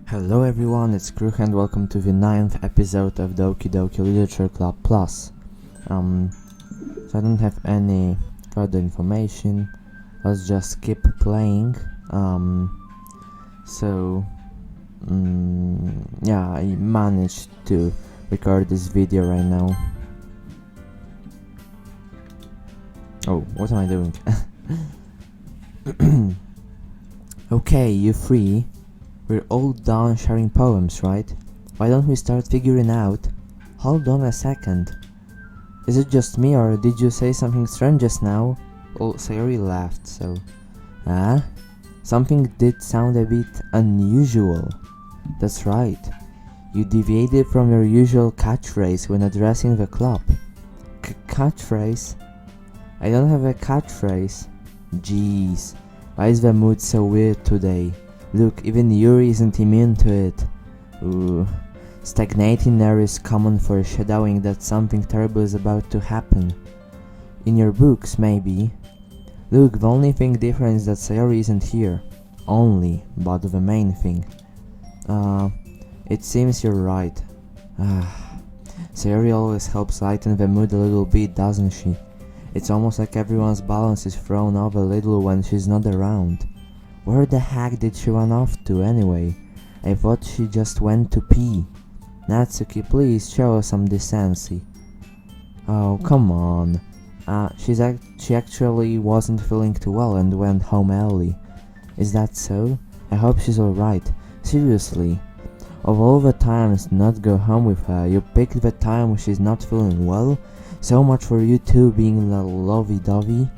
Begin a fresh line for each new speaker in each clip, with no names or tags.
Hello everyone, it's Kruh and welcome to the 9th episode of Doki Literature Club Plus. So I don't have any further information. Let's just keep playing. Yeah, I managed to record this video right now. Oh, what am I doing? Okay, you three. We're all done sharing poems, right? Why don't we start figuring out? Hold on a second. Is it just me or did you say something strange just now? Oh, Sayori laughed, so... Something did sound a bit unusual. That's right. You deviated from your usual catchphrase when addressing the club. Catchphrase? I don't have a catchphrase. Jeez, why is the mood so weird today? Look, even Yuri isn't immune to it. Ooh. Stagnating air is common foreshadowing that something terrible is about to happen. In your books, maybe. Look, the only thing different is that Sayori isn't here. Only, but the main thing. It seems you're right. Sayori always helps lighten the mood a little bit, doesn't she? It's almost like everyone's balance is thrown off a little when she's not around. Where the heck did she run off to anyway? I thought she just went to pee. Natsuki, please show us some decency. Oh, come on. She actually wasn't feeling too well and went home early. Is that so? I hope she's alright. Seriously. Of all the times to not go home with her, you picked the time when she's not feeling well? So much for you two being lovey-dovey?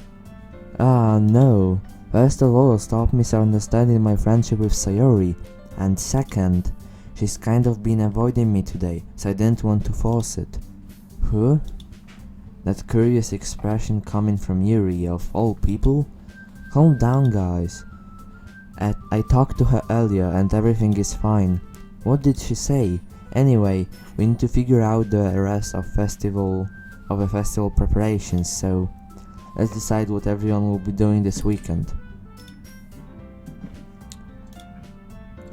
No. First of all, stop misunderstanding my friendship with Sayori, and second, she's kind of been avoiding me today, so I didn't want to force it. Huh? That curious expression coming from Yuri, of all people? Calm down, guys. I talked to her earlier and everything is fine. What did she say? Anyway, we need to figure out the rest of the festival preparations, so... let's decide what everyone will be doing this weekend.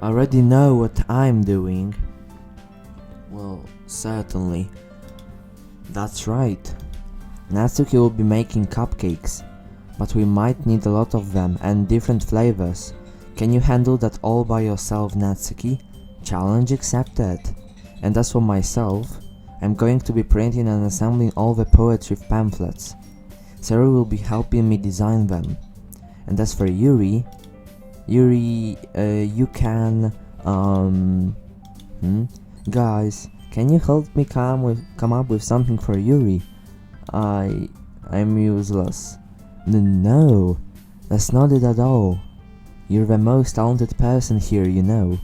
I already know what I'm doing. Well, certainly. That's right. Natsuki will be making cupcakes, but we might need a lot of them and different flavors. Can you handle that all by yourself, Natsuki? Challenge accepted. And as for myself, I'm going to be printing and assembling all the poetry pamphlets. Sarah will be helping me design them. And as for Yuri, you can, guys, can you help me come up with something for Yuri? I'm useless. No, that's not it at all. You're the most talented person here, you know.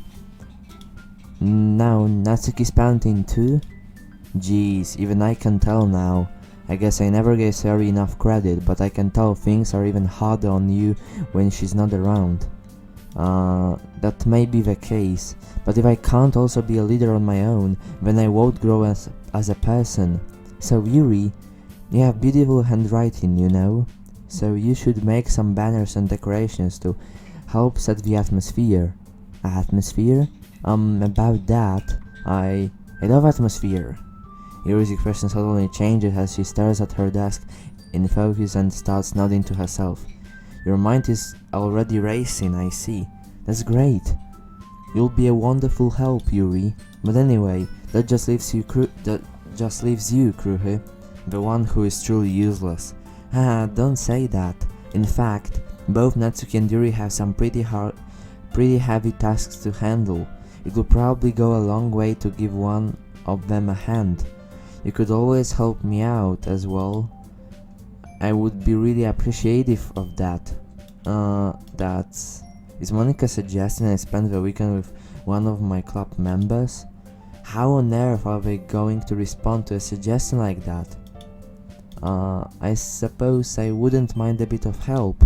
Now, Natsuki's painting too? Jeez, even I can tell now. I guess I never gave Sayori enough credit, but I can tell things are even harder on you when she's not around. That may be the case, but if I can't also be a leader on my own, then I won't grow as a person. So Yuri, you have beautiful handwriting, you know, so you should make some banners and decorations to help set the atmosphere. Atmosphere? About that, I love atmosphere. Yuri's expression suddenly changes as she stares at her desk in focus and starts nodding to herself. Your mind is already racing, I see. That's great. You'll be a wonderful help, Yuri. But anyway, that just leaves you, Kruhe, the one who is truly useless. Haha, don't say that. In fact, both Natsuki and Yuri have some pretty heavy tasks to handle. It will probably go a long way to give one of them a hand. You could always help me out as well. I would be really appreciative of that. Is Monica suggesting I spend the weekend with one of my club members? How on earth are they going to respond to a suggestion like that? I suppose I wouldn't mind a bit of help.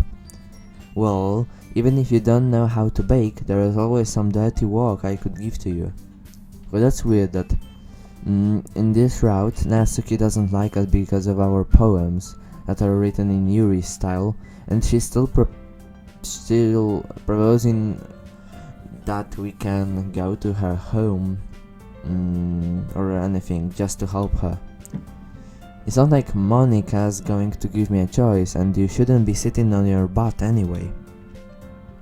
Well, even if you don't know how to bake, there is always some dirty work I could give to you. Well, that's weird that in this route, Natsuki doesn't like us because of our poems that are written in Yuri's style, and she's still proposing that we can go to her home or anything just to help her. It's not like Monica's going to give me a choice, and you shouldn't be sitting on your butt anyway.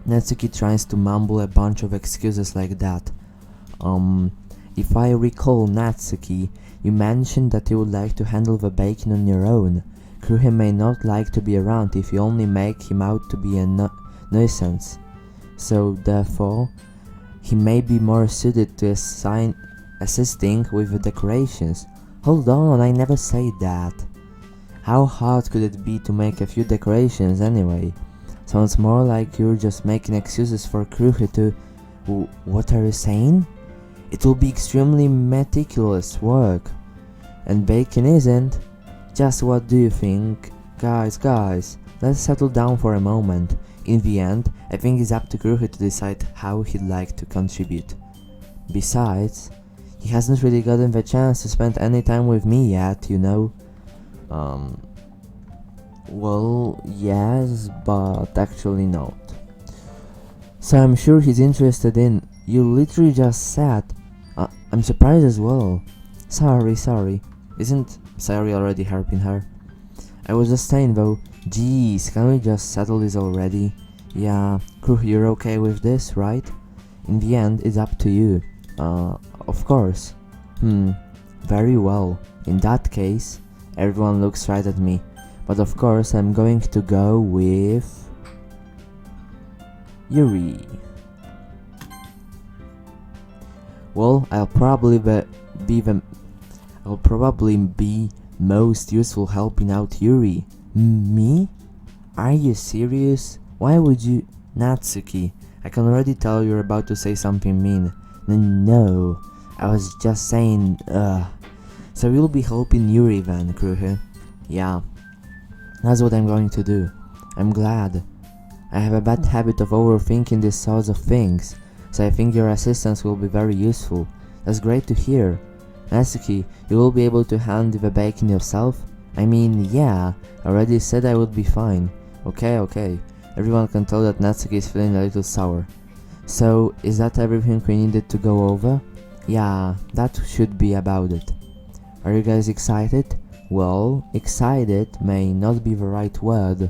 Natsuki tries to mumble a bunch of excuses like that. If I recall, Natsuki, you mentioned that you would like to handle the bacon on your own. Kruhe may not like to be around if you only make him out to be a nuisance. So therefore, he may be more suited to assisting with the decorations. Hold on, I never said that. How hard could it be to make a few decorations anyway? Sounds more like you're just making excuses for Kruhe to... What are you saying? It will be extremely meticulous work. And bacon isn't. Just what do you think? Guys, let's settle down for a moment. In the end, I think it's up to Kruhe to decide how he'd like to contribute. Besides, he hasn't really gotten the chance to spend any time with me yet, you know. Well, yes, but actually not. So I'm sure he's interested in... You literally just said... I'm surprised as well. Sorry. Isn't Sayori already helping her? I was just saying though, jeez, can we just settle this already? Yeah, Kruhe, you're okay with this, right? In the end, it's up to you. Of course. Very well. In that case, everyone looks right at me. But of course, I'm going to go with... Yuri. Well, I'll probably be most useful helping out Yuri. Me? Are you serious? Why would you... Natsuki, I can already tell you're about to say something mean. No, I was just saying, So you'll be helping Yuri then, Kruhe? Yeah, that's what I'm going to do. I'm glad. I have a bad habit of overthinking these sorts of things, so I think your assistance will be very useful. That's great to hear. Natsuki, you will be able to hand the bacon yourself? I mean, yeah, I already said I would be fine. Okay. Everyone can tell that Natsuki is feeling a little sour. So, is that everything we needed to go over? Yeah, that should be about it. Are you guys excited? Well, excited may not be the right word,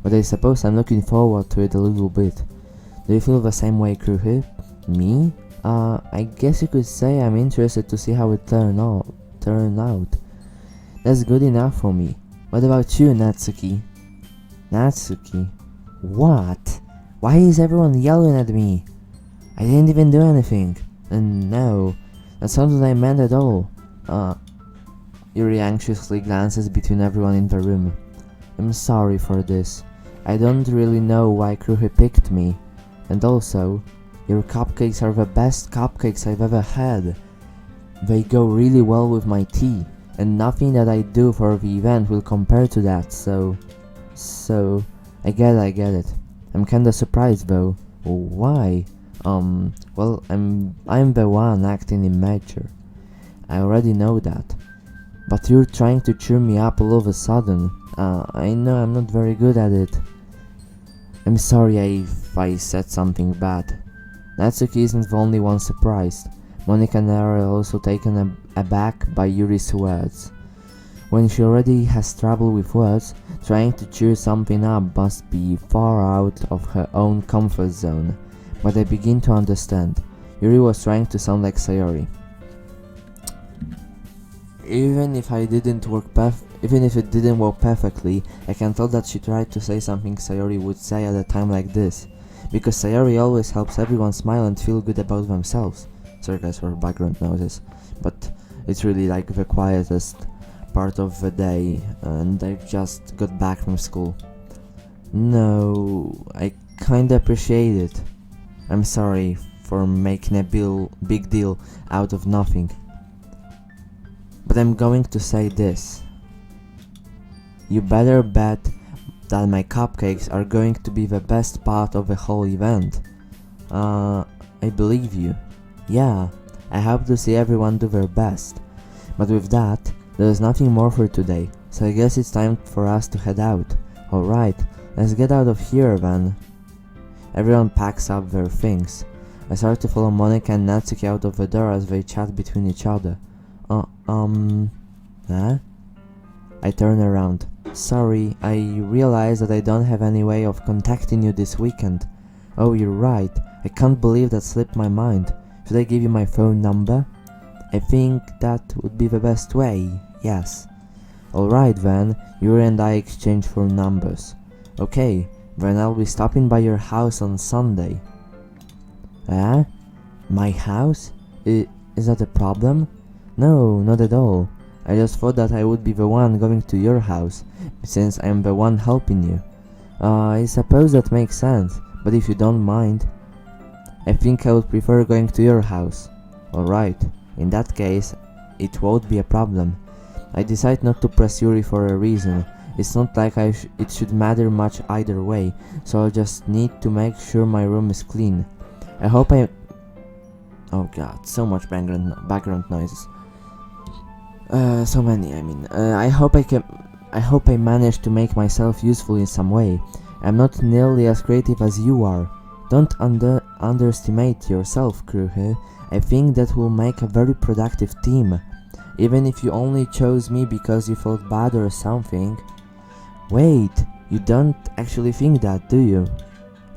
but I suppose I'm looking forward to it a little bit. Do you feel the same way, Kruhe? Me? I guess you could say I'm interested to see how it turn out. That's good enough for me. What about you, Natsuki? Natsuki? What? Why is everyone yelling at me? I didn't even do anything. And no, that's not what I meant at all. Yuri anxiously glances between everyone in the room. I'm sorry for this. I don't really know why Kruhe picked me. And also, your cupcakes are the best cupcakes I've ever had. They go really well with my tea, and nothing that I do for the event will compare to that, so I get it. I'm kinda surprised though. Why? Well, I'm the one acting immature. I already know that. But you're trying to cheer me up all of a sudden. I know I'm not very good at it. I'm sorry if I said something bad. Natsuki isn't the only one surprised. Monika and Nara are also taken aback by Yuri's words. When she already has trouble with words, trying to cheer something up must be far out of her own comfort zone. But I begin to understand. Yuri was trying to sound like Sayori. Even if it didn't work perfectly, I can tell that she tried to say something Sayori would say at a time like this. Because Sayori always helps everyone smile and feel good about themselves. Sorry guys for background noises, but it's really like the quietest part of the day, and I just got back from school. No, I kinda appreciate it. I'm sorry for making a big deal out of nothing. But I'm going to say this. You better bet that my cupcakes are going to be the best part of the whole event. I believe you. Yeah, I hope to see everyone do their best. But with that, there is nothing more for today, so I guess it's time for us to head out. Alright, let's get out of here then. Everyone packs up their things. I start to follow Monica and Natsuki out of the door as they chat between each other. Huh? I turn around. Sorry, I realize that I don't have any way of contacting you this weekend. Oh, you're right. I can't believe that slipped my mind. Should I give you my phone number? I think that would be the best way, yes. Alright then, Yuri and I exchange phone numbers. Okay, then I'll be stopping by your house on Sunday. Eh? My house? Is that a problem? No, not at all. I just thought that I would be the one going to your house, since I am the one helping you. I suppose that makes sense, but if you don't mind, I think I would prefer going to your house. Alright, in that case, it won't be a problem. I decide not to press Yuri for a reason. It's not like it should matter much either way, so I'll just need to make sure my room is clean. I hope I... Oh god, so much background noises. So many, I mean. I hope I manage to make myself useful in some way. I'm not nearly as creative as you are. Don't underestimate yourself, Kruhe. I think that will make a very productive team. Even if you only chose me because you felt bad or something. Wait, you don't actually think that, do you?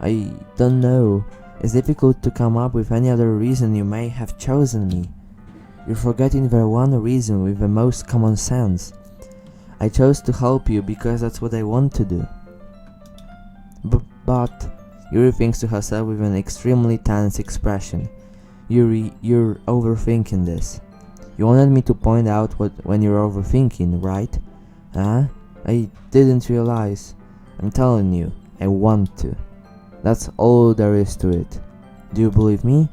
I don't know. It's difficult to come up with any other reason you may have chosen me. You're forgetting the one reason with the most common sense. I chose to help you because that's what I want to do. But Yuri thinks to herself with an extremely tense expression. Yuri, you're overthinking this. You wanted me to point out when you're overthinking, right? Huh? I didn't realize. I'm telling you, I want to. That's all there is to it. Do you believe me?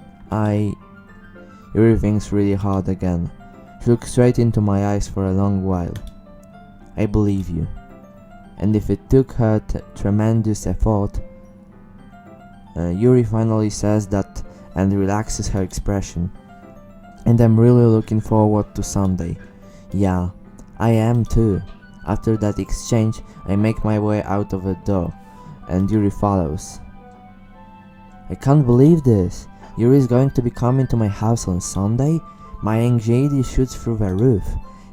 Yuri thinks really hard again. She looks straight into my eyes for a long while. I believe you. And if it took her tremendous effort, Yuri finally says that and relaxes her expression. And I'm really looking forward to Sunday. Yeah, I am too. After that exchange, I make my way out of the door, and Yuri follows. I can't believe this. Yuri is going to be coming to my house on Sunday? My anxiety shoots through the roof.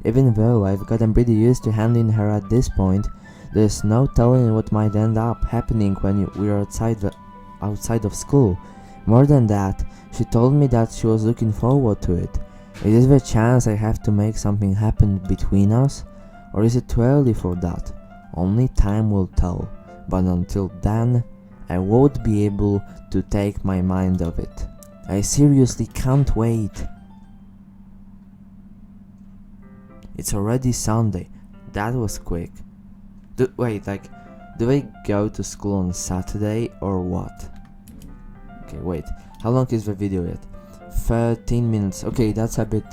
Even though I've gotten pretty used to handling her at this point, there's no telling what might end up happening when we're outside of school. More than that, she told me that she was looking forward to it. Is there a chance I have to make something happen between us? Or is it too early for that? Only time will tell. But until then, I won't be able to take my mind off it. I seriously can't wait. It's already Sunday. That was quick. Do I go to school on Saturday or what? Okay, wait. How long is the video yet? 13 minutes. Okay, that's a bit...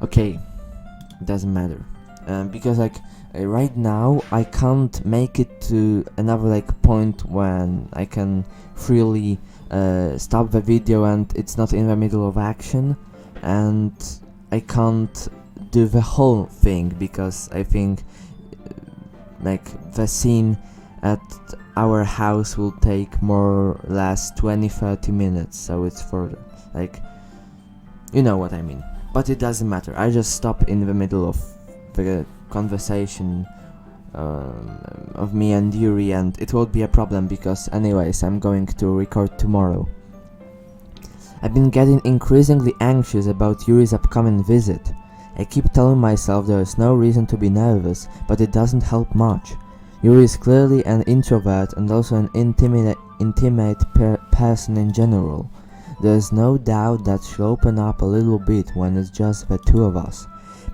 Okay, doesn't matter. Because right now I can't make it to another point when I can freely stop the video and it's not in the middle of action, and I can't do the whole thing because I think the scene at our house will take more or less 20-30 minutes, so it's for you know what I mean. But it doesn't matter, I just stop in the middle of the conversation of me and Yuri, and it won't be a problem because anyways I'm going to record tomorrow. I've been getting increasingly anxious about Yuri's upcoming visit. I keep telling myself there is no reason to be nervous, but it doesn't help much. Yuri is clearly an introvert and also an intimate person in general. There is no doubt that she'll open up a little bit when it's just the two of us.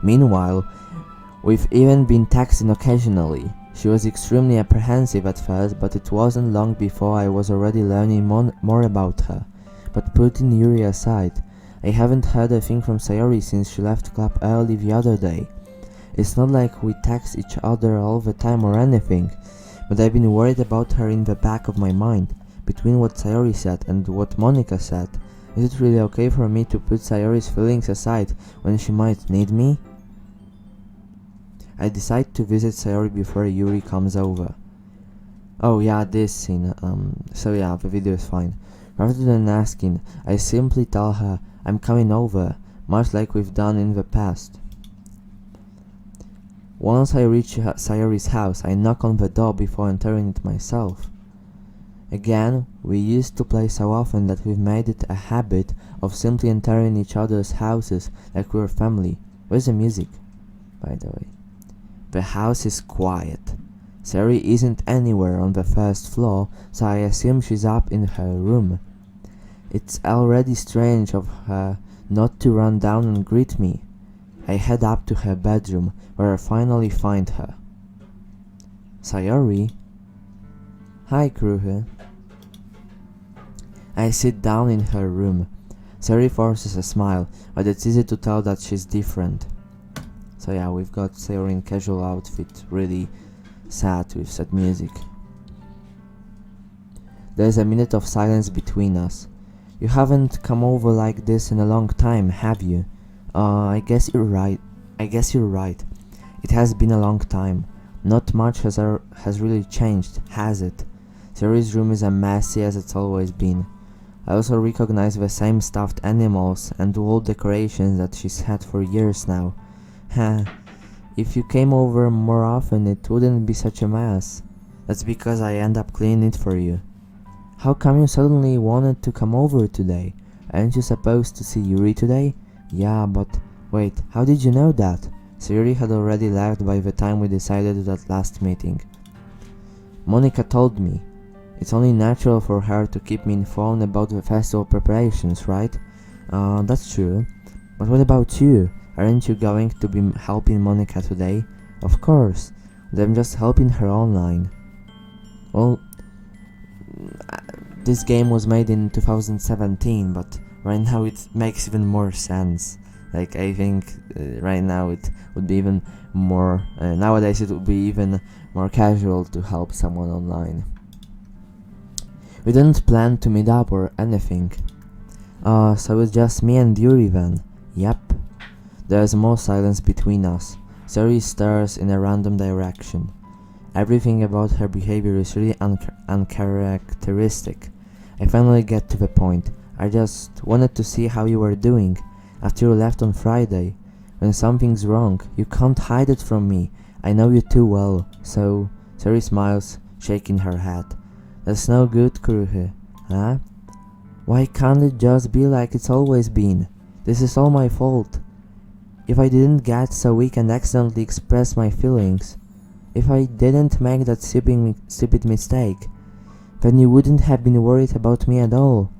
Meanwhile, we've even been texting occasionally. She was extremely apprehensive at first, but it wasn't long before I was already learning more about her. But putting Yuri aside, I haven't heard a thing from Sayori since she left club early the other day. It's not like we text each other all the time or anything, but I've been worried about her in the back of my mind. Between what Sayori said and what Monica said, is it really okay for me to put Sayori's feelings aside when she might need me? I decide to visit Sayori before Yuri comes over. Oh yeah, this scene, so yeah, the video is fine. Rather than asking, I simply tell her I'm coming over, much like we've done in the past. Once I reach Sayori's house, I knock on the door before entering it myself. Again, we used to play so often that we've made it a habit of simply entering each other's houses like we're family. Where's the music, by the way? The house is quiet. Sayori isn't anywhere on the first floor, so I assume she's up in her room. It's already strange of her not to run down and greet me. I head up to her bedroom, where I finally find her. Sayori? Hi, Kruhe. I sit down in her room. Sayori forces a smile, but it's easy to tell that she's different. So yeah, we've got Sayori in casual outfit, really sad with sad music. There's a minute of silence between us. You haven't come over like this in a long time, have you? I guess you're right. It has been a long time. Not much has really changed, has it? Sayori's room is as messy as it's always been. I also recognize the same stuffed animals and wall decorations that she's had for years now. If you came over more often, it wouldn't be such a mess. That's because I end up cleaning it for you. How come you suddenly wanted to come over today? Aren't you supposed to see Yuri today? Yeah, but wait, how did you know that? Sayori had already left by the time we decided that last meeting. Monica told me. It's only natural for her to keep me informed about the festival preparations, right? That's true. But what about you? Aren't you going to be helping Monica today? Of course. I'm just helping her online. Well, this game was made in 2017, but right now it makes even more sense. Like, I think right now it would be even more, nowadays it would be even more casual to help someone online. We didn't plan to meet up or anything. So it's just me and Yuri then. Yep. There's more silence between us. Sayori stares in a random direction. Everything about her behavior is really uncharacteristic. I finally get to the point. I just wanted to see how you were doing after you left on Friday. When something's wrong, you can't hide it from me. I know you too well. So, Sayori smiles, shaking her head. That's no good, Kruhe. Huh? Why can't it just be like it's always been? This is all my fault. If I didn't get so weak and accidentally express my feelings, if I didn't make that stupid mistake, then you wouldn't have been worried about me at all.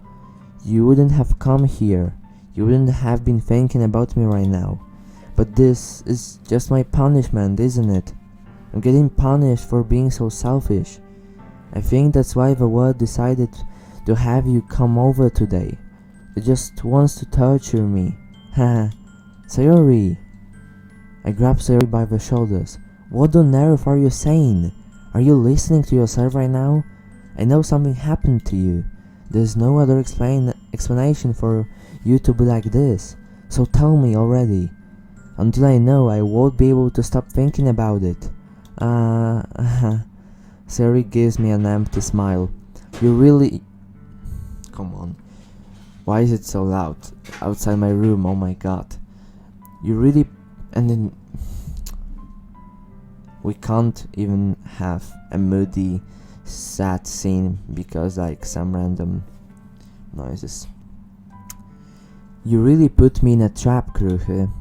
You wouldn't have come here. You wouldn't have been thinking about me right now. But this is just my punishment, isn't it? I'm getting punished for being so selfish. I think that's why the world decided to have you come over today. It just wants to torture me. Haha. Sayori! I grab Sayori by the shoulders. What on earth are you saying? Are you listening to yourself right now? I know something happened to you. There's no other explanation for you to be like this. So tell me already. Until I know, I won't be able to stop thinking about it. Sayori gives me an empty smile. You really... Come on. Why is it so loud? Outside my room, oh my god. You really... And then... We can't even have a moody, sad scene because like some random noises. You really put me in a trap, Kruhe.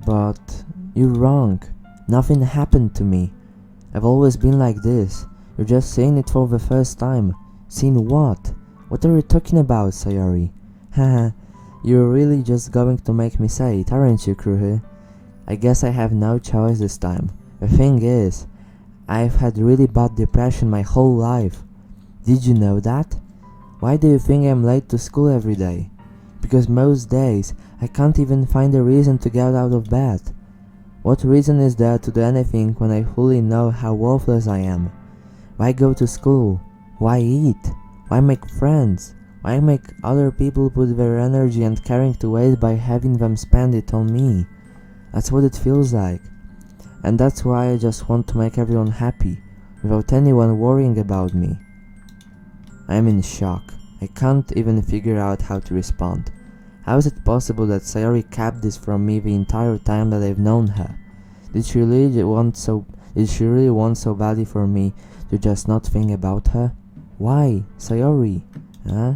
But you're wrong. Nothing happened to me. I've always been like this. You're just saying it for the first time. Seeing what? What are you talking about, Sayori? Haha, you're really just going to make me say it, aren't you, Kruhe? I guess I have no choice this time. The thing is, I've had really bad depression my whole life. Did you know that? Why do you think I'm late to school every day? Because most days, I can't even find a reason to get out of bed. What reason is there to do anything when I fully know how worthless I am? Why go to school? Why eat? Why make friends? Why make other people put their energy and caring to waste by having them spend it on me? That's what it feels like. And that's why I just want to make everyone happy, without anyone worrying about me. I'm in shock. I can't even figure out how to respond. How is it possible that Sayori kept this from me the entire time that I've known her? Did she really want so badly for me to just not think about her? Why, Sayori? Huh?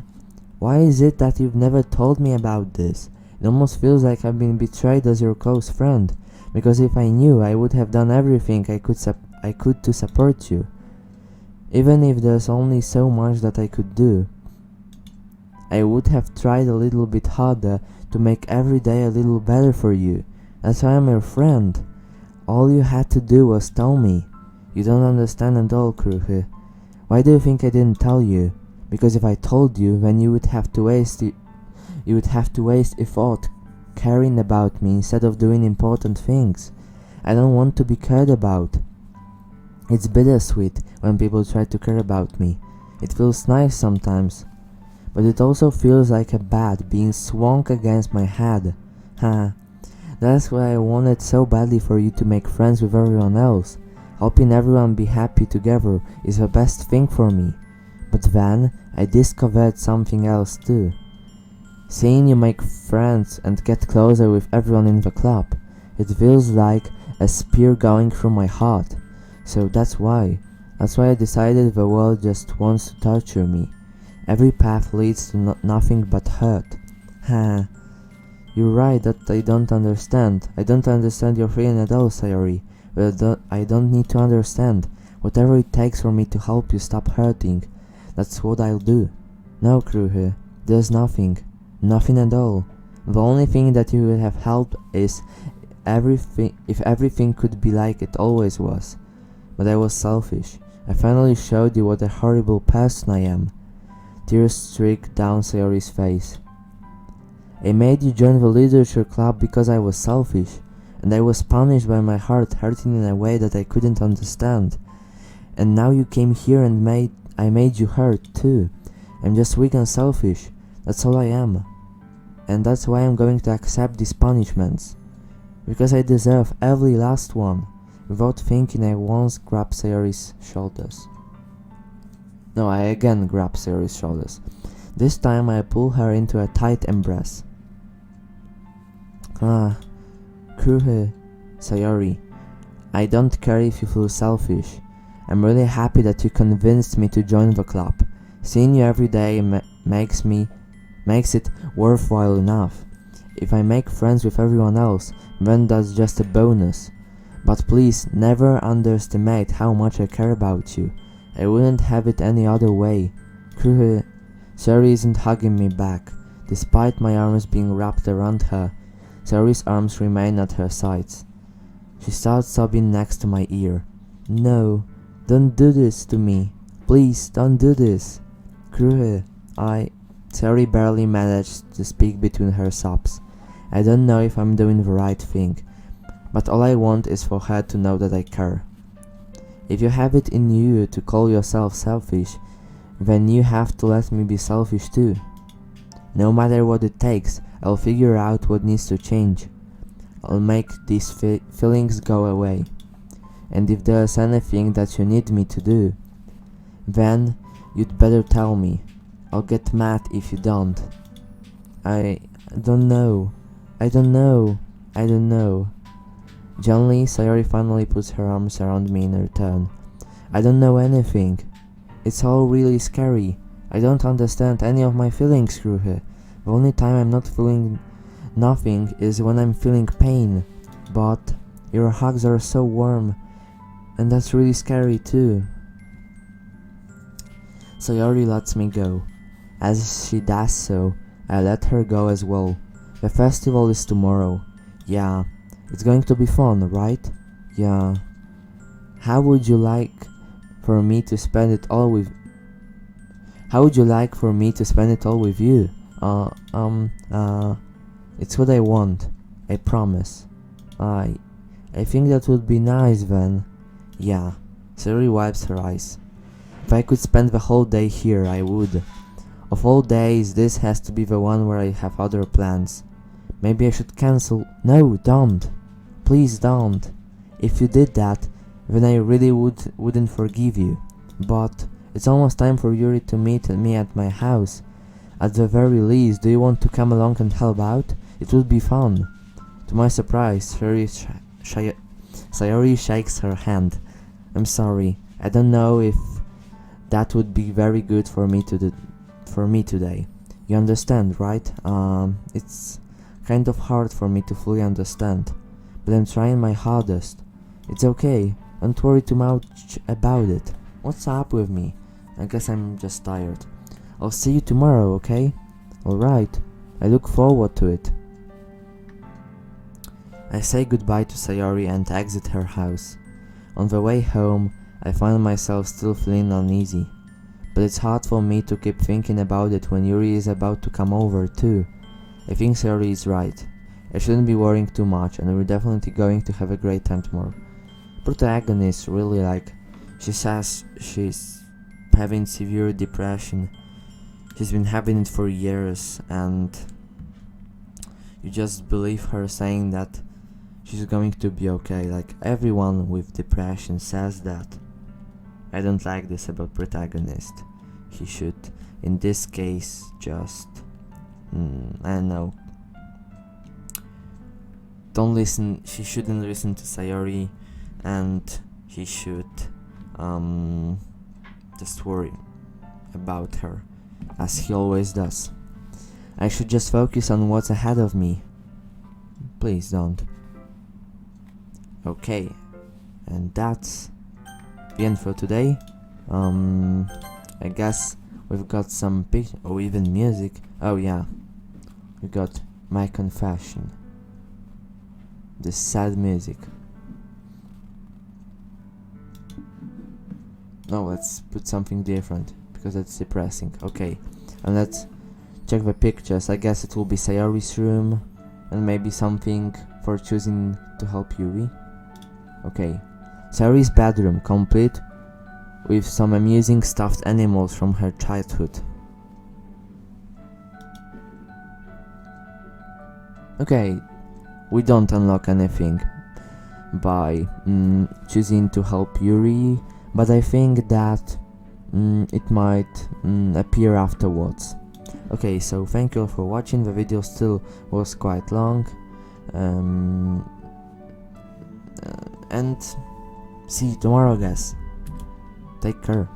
Why is it that you've never told me about this? It almost feels like I've been betrayed as your close friend, because if I knew, I would have done everything I could to support you. Even if there's only so much that I could do. I would have tried a little bit harder to make every day a little better for you. That's why I'm your friend. All you had to do was tell me. You don't understand at all, Kruhe. Why do you think I didn't tell you? Because if I told you, then you would have to waste a thought caring about me instead of doing important things. I don't want to be cared about. It's bittersweet when people try to care about me. It feels nice sometimes, but it also feels like a bat being swung against my head. That's why I wanted so badly for you to make friends with everyone else. Helping everyone be happy together is the best thing for me. But then, I discovered something else too. Seeing you make friends and get closer with everyone in the club, it feels like a spear going through my heart. So that's why I decided the world just wants to torture me. Every path leads to nothing but hurt. You're right that I don't understand. I don't understand your feeling at all, Sayori. But I don't need to understand. Whatever it takes for me to help you stop hurting, that's what I'll do. No, Kruhe, there's nothing. Nothing at all. The only thing that you would have helped is if everything could be like it always was. But I was selfish. I finally showed you what a horrible person I am. Tears streaked down Sayori's face. I made you join the literature club because I was selfish, and I was punished by my heart hurting in a way that I couldn't understand. And now you came here and I made you hurt too. I'm just weak and selfish. That's all I am. And that's why I'm going to accept these punishments. Because I deserve every last one. Without thinking, I once grabbed Sayori's shoulders. No, I again grabbed Sayori's shoulders. This time I pull her into a tight embrace. Kruhe, Sayori, I don't care if you feel selfish. I'm really happy that you convinced me to join the club. Seeing you every day makes it worthwhile enough. If I make friends with everyone else, then that's just a bonus. But please never underestimate how much I care about you. I wouldn't have it any other way. Kruhe, Sayori isn't hugging me back. Despite my arms being wrapped around her, Sayori's arms remain at her sides. She starts sobbing next to my ear. No, don't do this to me. Please, don't do this. Kruhe, Sayori barely managed to speak between her sobs. I don't know if I'm doing the right thing, but all I want is for her to know that I care. If you have it in you to call yourself selfish, then you have to let me be selfish too. No matter what it takes, I'll figure out what needs to change. I'll make these feelings go away. And if there's anything that you need me to do, then you'd better tell me. I'll get mad if you don't. I don't know. Gently, Sayori finally puts her arms around me in return. I don't know anything. It's all really scary. I don't understand any of my feelings, Kruhe. The only time I'm not feeling nothing is when I'm feeling pain. But your hugs are so warm, and that's really scary too. Sayori lets me go. As she does so, I let her go as well. The festival is tomorrow. Yeah, it's going to be fun, right? Yeah. How would you like for me to spend it all with you? It's what I want. I promise. I think that would be nice then. Yeah. Sayori wipes her eyes. If I could spend the whole day here, I would. Of all days, this has to be the one where I have other plans. Maybe I should cancel. No, don't. Please don't. If you did that, then I really wouldn't forgive you. But it's almost time for Yuri to meet me at my house. At the very least, do you want to come along and help out? It would be fun. To my surprise, Sayori shakes her hand. I'm sorry, I don't know if that would be very good for me today. You understand, right? It's kind of hard for me to fully understand, but I'm trying my hardest. It's okay, don't worry too much about it. What's up with me? I guess I'm just tired. I'll see you tomorrow, okay? Alright, I look forward to it. I say goodbye to Sayori and exit her house. On the way home, I find myself still feeling uneasy. But it's hard for me to keep thinking about it when Yuri is about to come over too. I think Sayori is right. I shouldn't be worrying too much, and we're definitely going to have a great time tomorrow. Protagonist really she says she's having severe depression. She's been having it for years, and you just believe her saying that she's going to be okay. Like, everyone with depression says that. I don't like this about protagonist. He should, in this case, just I don't know. Don't listen. She shouldn't listen to Sayori, and he should just worry about her, as he always does. I should just focus on what's ahead of me. Please don't. Okay, and that's the end for today. I guess we've got some picture or even music. Oh yeah, we got My Confession, the sad music. No, let's put something different because it's depressing. Okay, and let's check the pictures. I guess it will be Sayori's room, and maybe something for choosing to help Yuri. Okay, Sayori's bedroom, complete with some amusing stuffed animals from her childhood. Okay, we don't unlock anything by choosing to help Yuri, but I think that it might appear afterwards. Okay, so thank you all for watching. The video still was quite long, and see you tomorrow, guys. Take care.